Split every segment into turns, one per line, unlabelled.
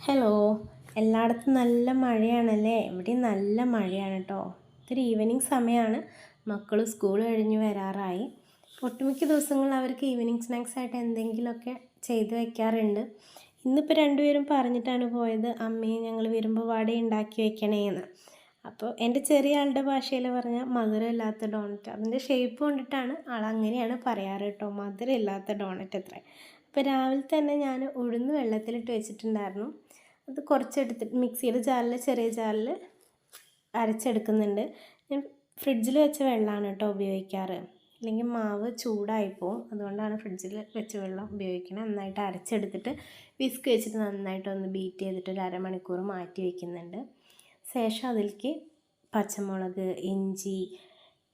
Hello. എല്ലായിടത്തും നല്ല മഴയാണല്ലേ? ഇവിടെയും നല്ല മഴയാണ് കേട്ടോ. ഇതൊരു ഈവനിങ് സമയമാണ്. മക്കൾ സ്കൂൾ കഴിഞ്ഞ് വരാറായി. ഒട്ടുമിക്ക ദിവസങ്ങളിൽ അവർക്ക് ഈവനിങ് സ്നാക്സ് ആയിട്ട് എന്തെങ്കിലുമൊക്കെ ചെയ്ത് വയ്ക്കാറുണ്ട്. ഇന്നിപ്പോൾ രണ്ടുപേരും പറഞ്ഞിട്ടാണ് പോയത്, അമ്മയെ ഞങ്ങൾ വരുമ്പോൾ വട ഉണ്ടാക്കി വയ്ക്കണേന്ന്. അപ്പോൾ എൻ്റെ ചെറിയ ആളുടെ ഭാഷയിൽ പറഞ്ഞാൽ മധുരമില്ലാത്ത ഡോണറ്റ്. അതിൻ്റെ ഷേപ്പ് കൊണ്ടിട്ടാണ് ആളങ്ങനെയാണ് പറയാറ് കേട്ടോ, മധുരമില്ലാത്ത ഡോണറ്റ് അത്ര. അപ്പോൾ രാവിലെ തന്നെ ഞാൻ ഉഴുന്ന് വെള്ളത്തിലിട്ട് വെച്ചിട്ടുണ്ടായിരുന്നു. അത് കുറച്ചെടുത്തിട്ട് മിക്സിയുടെ ജാറിൽ, ചെറിയ ജാറിൽ അരച്ചെടുക്കുന്നുണ്ട്. ഞാൻ ഫ്രിഡ്ജിൽ വെച്ച വെള്ളമാണ് കേട്ടോ ഉപയോഗിക്കാറ്, അല്ലെങ്കിൽ മാവ് ചൂടായിപ്പോവും. അതുകൊണ്ടാണ് ഫ്രിഡ്ജിൽ വെച്ച വെള്ളം ഉപയോഗിക്കുന്നത്. നന്നായിട്ട് അരച്ചെടുത്തിട്ട് വിസ്ക് വെച്ചിട്ട് നന്നായിട്ടൊന്ന് ബീറ്റ് ചെയ്തിട്ട് ഒരു അരമണിക്കൂർ മാറ്റി വയ്ക്കുന്നുണ്ട്. ശേഷം അതിലേക്ക് പച്ചമുളക്, ഇഞ്ചി,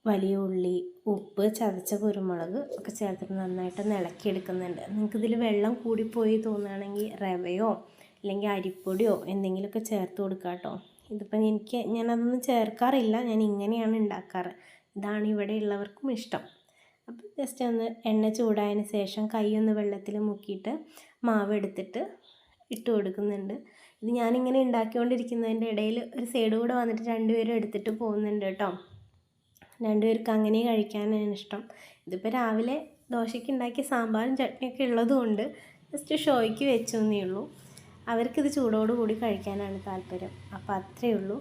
വലിയ ഉള്ളി, ഉപ്പ്, ചതച്ച കുരുമുളക് ഒക്കെ ചേർത്തിട്ട് നന്നായിട്ടൊന്ന് ഇളക്കിയെടുക്കുന്നുണ്ട്. നിങ്ങൾക്കിതിൽ വെള്ളം കൂടിപ്പോയി തോന്നുകയാണെങ്കിൽ റവയോ അല്ലെങ്കിൽ അരിപ്പൊടിയോ എന്തെങ്കിലുമൊക്കെ ചേർത്ത് കൊടുക്കുക കേട്ടോ. ഇതിപ്പോൾ ഞാനതൊന്നും ചേർക്കാറില്ല, ഞാൻ ഇങ്ങനെയാണ് ഉണ്ടാക്കാറ്. ഇതാണ് ഇവിടെ ഉള്ളവർക്കും ഇഷ്ടം. അപ്പോൾ ജസ്റ്റ് ഒന്ന് എണ്ണ ചൂടായതിന് ശേഷം കൈയൊന്ന് വെള്ളത്തിൽ മുക്കിയിട്ട് മാവ് എടുത്തിട്ട് ഇട്ട് കൊടുക്കുന്നുണ്ട്. ഇത് ഞാനിങ്ങനെ ഉണ്ടാക്കിക്കൊണ്ടിരിക്കുന്നതിൻ്റെ ഇടയിൽ ഒരു സൈഡ് കൂടെ വന്നിട്ട് രണ്ടുപേരും എടുത്തിട്ട് പോകുന്നുണ്ട് കേട്ടോ. രണ്ടുപേർക്ക് അങ്ങനെ കഴിക്കാനാണ് ഇഷ്ടം. ഇതിപ്പോൾ രാവിലെ ദോശയ്ക്ക് ഉണ്ടാക്കിയ സാമ്പാറും ചട്നിയൊക്കെ ഉള്ളതുകൊണ്ട് ജസ്റ്റ് ഷോയ്ക്ക് വെച്ചു എന്നേ ഉള്ളൂ. അവർക്കിത് ചൂടോടുകൂടി കഴിക്കാനാണ് താല്പര്യം. അപ്പോൾ അത്രയേ ഉള്ളൂ.